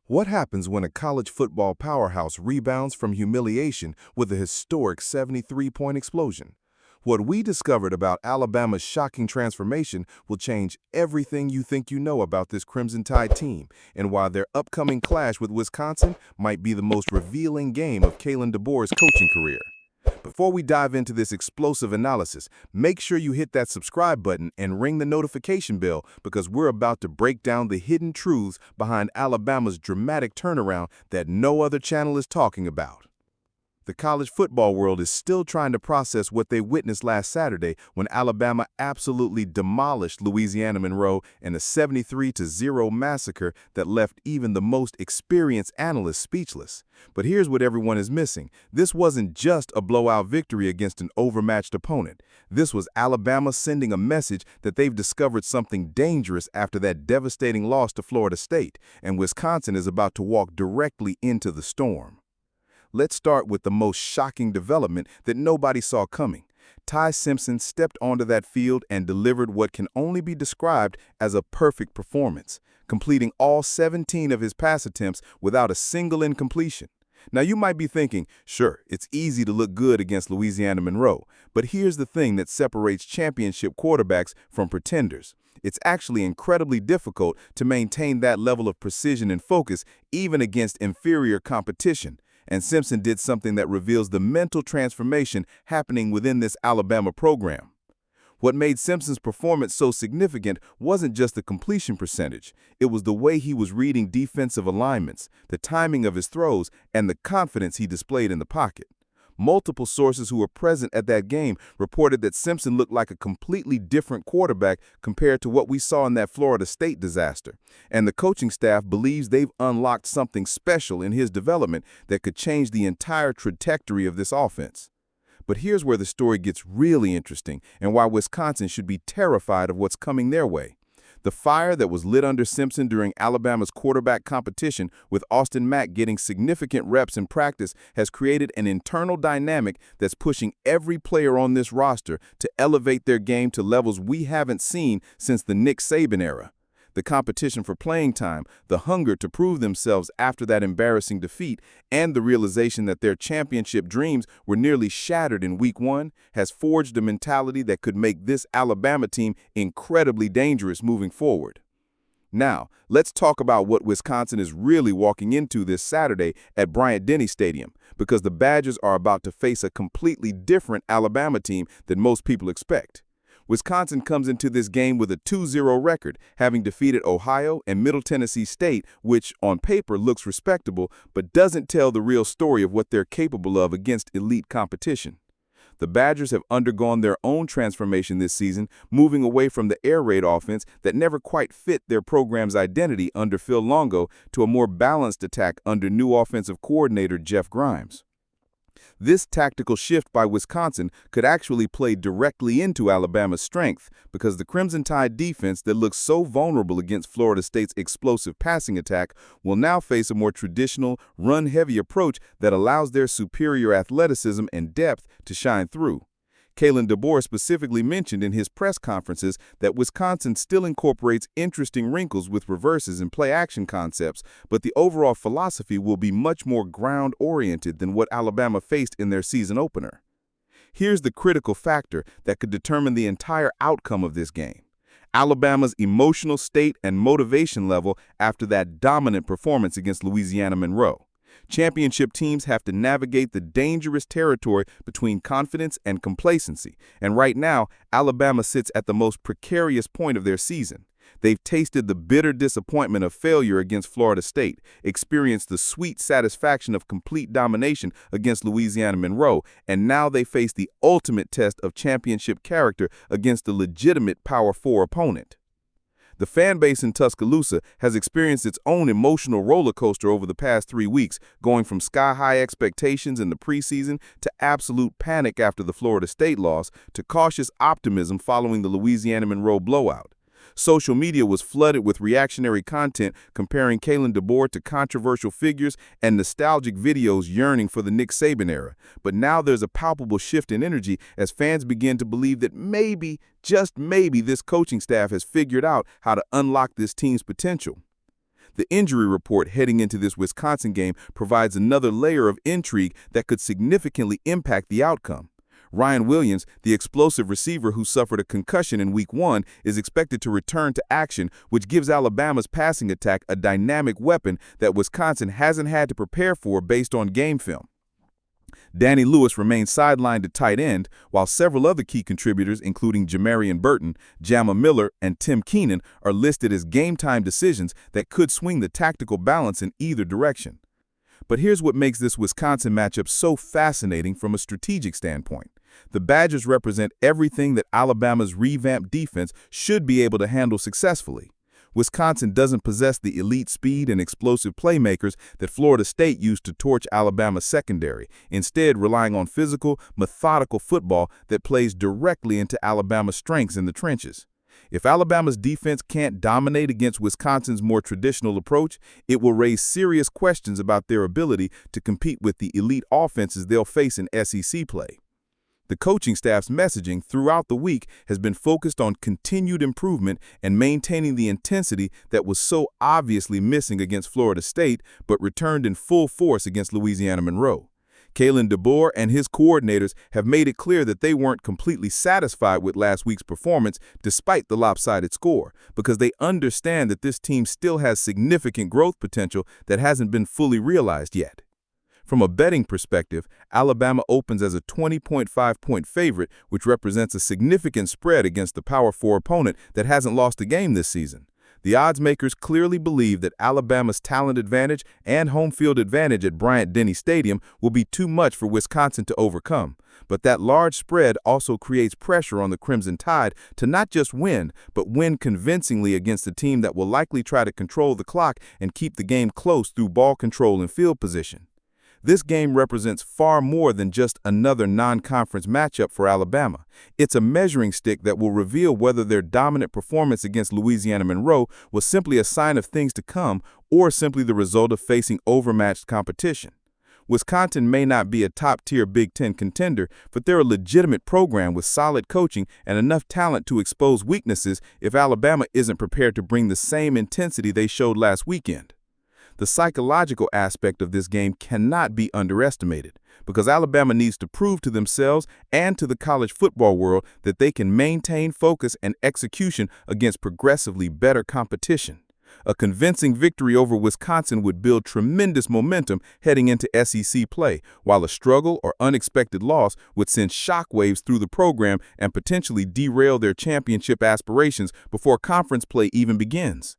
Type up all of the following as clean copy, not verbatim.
What happens when a college football powerhouse rebounds from humiliation with a historic 73-point explosion? What we discovered about Alabama's shocking transformation will change everything you think you know about this Crimson Tide team, and why their upcoming clash with Wisconsin might be the most revealing game of Kalen DeBoer's coaching career. Before we dive into this explosive analysis, make sure you hit that subscribe button and ring the notification bell, because we're about to break down the hidden truths behind Alabama's dramatic turnaround that no other channel is talking about. The college football world is still trying to process what they witnessed last Saturday when Alabama absolutely demolished Louisiana Monroe in a 73-0 massacre that left even the most experienced analysts speechless. But here's what everyone is missing. This wasn't just a blowout victory against an overmatched opponent. This was Alabama sending a message that they've discovered something dangerous after that devastating loss to Florida State, and Wisconsin is about to walk directly into the storm. Let's start with the most shocking development that nobody saw coming. Ty Simpson stepped onto that field and delivered what can only be described as a perfect performance, completing all 17 of his pass attempts without a single incompletion. Now you might be thinking, sure, it's easy to look good against Louisiana Monroe, but here's the thing that separates championship quarterbacks from pretenders. It's actually incredibly difficult to maintain that level of precision and focus even against inferior competition. And Simpson did something that reveals the mental transformation happening within this Alabama program. What made Simpson's performance so significant wasn't just the completion percentage. It was the way he was reading defensive alignments, the timing of his throws, and the confidence he displayed in the pocket. Multiple sources who were present at that game reported that Simpson looked like a completely different quarterback compared to what we saw in that Florida State disaster. And the coaching staff believes they've unlocked something special in his development that could change the entire trajectory of this offense. But here's where the story gets really interesting, and why Wisconsin should be terrified of what's coming their way. The fire that was lit under Simpson during Alabama's quarterback competition, with Austin Mack getting significant reps in practice, has created an internal dynamic that's pushing every player on this roster to elevate their game to levels we haven't seen since the Nick Saban era. The competition for playing time, the hunger to prove themselves after that embarrassing defeat, and the realization that their championship dreams were nearly shattered in Week 1 has forged a mentality that could make this Alabama team incredibly dangerous moving forward. Now, let's talk about what Wisconsin is really walking into this Saturday at Bryant-Denny Stadium, because the Badgers are about to face a completely different Alabama team than most people expect. Wisconsin comes into this game with a 2-0 record, having defeated Ohio and Middle Tennessee State, which on paper looks respectable, but doesn't tell the real story of what they're capable of against elite competition. The Badgers have undergone their own transformation this season, moving away from the air raid offense that never quite fit their program's identity under Phil Longo to a more balanced attack under new offensive coordinator Jeff Grimes. This tactical shift by Wisconsin could actually play directly into Alabama's strength, because the Crimson Tide defense that looks so vulnerable against Florida State's explosive passing attack will now face a more traditional, run-heavy approach that allows their superior athleticism and depth to shine through. Kalen DeBoer specifically mentioned in his press conferences that Wisconsin still incorporates interesting wrinkles with reverses and play-action concepts, but the overall philosophy will be much more ground-oriented than what Alabama faced in their season opener. Here's the critical factor that could determine the entire outcome of this game: Alabama's emotional state and motivation level after that dominant performance against Louisiana Monroe. Championship teams have to navigate the dangerous territory between confidence and complacency, and right now, Alabama sits at the most precarious point of their season. They've tasted the bitter disappointment of failure against Florida State, experienced the sweet satisfaction of complete domination against Louisiana Monroe, and now they face the ultimate test of championship character against a legitimate Power 4 opponent. The fan base in Tuscaloosa has experienced its own emotional roller coaster over the past 3 weeks, going from sky-high expectations in the preseason to absolute panic after the Florida State loss to cautious optimism following the Louisiana Monroe blowout. Social media was flooded with reactionary content comparing Kalen DeBoer to controversial figures and nostalgic videos yearning for the Nick Saban era. But now there's a palpable shift in energy as fans begin to believe that maybe, just maybe, this coaching staff has figured out how to unlock this team's potential. The injury report heading into this Wisconsin game provides another layer of intrigue that could significantly impact the outcome. Ryan Williams, the explosive receiver who suffered a concussion in Week 1, is expected to return to action, which gives Alabama's passing attack a dynamic weapon that Wisconsin hasn't had to prepare for based on game film. Danny Lewis remains sidelined at tight end, while several other key contributors, including Jamarian Burton, Jama Miller, and Tim Keenan, are listed as game-time decisions that could swing the tactical balance in either direction. But here's what makes this Wisconsin matchup so fascinating from a strategic standpoint. The Badgers represent everything that Alabama's revamped defense should be able to handle successfully. Wisconsin doesn't possess the elite speed and explosive playmakers that Florida State used to torch Alabama's secondary, instead relying on physical, methodical football that plays directly into Alabama's strengths in the trenches. If Alabama's defense can't dominate against Wisconsin's more traditional approach, it will raise serious questions about their ability to compete with the elite offenses they'll face in SEC play. The coaching staff's messaging throughout the week has been focused on continued improvement and maintaining the intensity that was so obviously missing against Florida State but returned in full force against Louisiana Monroe. Kalen DeBoer and his coordinators have made it clear that they weren't completely satisfied with last week's performance despite the lopsided score, because they understand that this team still has significant growth potential that hasn't been fully realized yet. From a betting perspective, Alabama opens as a 20.5-point favorite, which represents a significant spread against the Power 4 opponent that hasn't lost a game this season. The odds makers clearly believe that Alabama's talent advantage and home field advantage at Bryant-Denny Stadium will be too much for Wisconsin to overcome. But that large spread also creates pressure on the Crimson Tide to not just win, but win convincingly against a team that will likely try to control the clock and keep the game close through ball control and field position. This game represents far more than just another non-conference matchup for Alabama. It's a measuring stick that will reveal whether their dominant performance against Louisiana Monroe was simply a sign of things to come or simply the result of facing overmatched competition. Wisconsin may not be a top-tier Big Ten contender, but they're a legitimate program with solid coaching and enough talent to expose weaknesses if Alabama isn't prepared to bring the same intensity they showed last weekend. The psychological aspect of this game cannot be underestimated, because Alabama needs to prove to themselves and to the college football world that they can maintain focus and execution against progressively better competition. A convincing victory over Wisconsin would build tremendous momentum heading into SEC play, while a struggle or unexpected loss would send shockwaves through the program and potentially derail their championship aspirations before conference play even begins.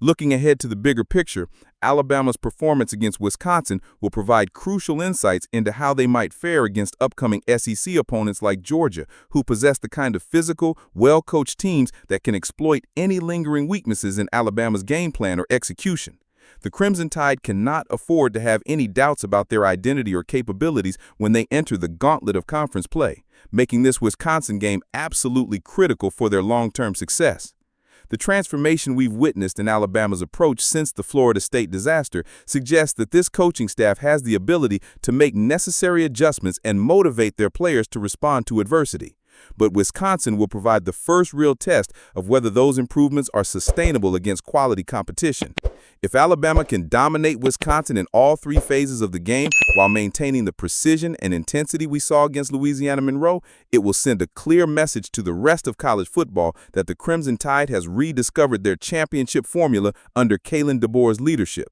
Looking ahead to the bigger picture, Alabama's performance against Wisconsin will provide crucial insights into how they might fare against upcoming SEC opponents like Georgia, who possess the kind of physical, well-coached teams that can exploit any lingering weaknesses in Alabama's game plan or execution. The Crimson Tide cannot afford to have any doubts about their identity or capabilities when they enter the gauntlet of conference play, making this Wisconsin game absolutely critical for their long-term success. The transformation we've witnessed in Alabama's approach since the Florida State disaster suggests that this coaching staff has the ability to make necessary adjustments and motivate their players to respond to adversity. But Wisconsin will provide the first real test of whether those improvements are sustainable against quality competition. If Alabama can dominate Wisconsin in all three phases of the game while maintaining the precision and intensity we saw against Louisiana Monroe, it will send a clear message to the rest of college football that the Crimson Tide has rediscovered their championship formula under Kalen DeBoer's leadership.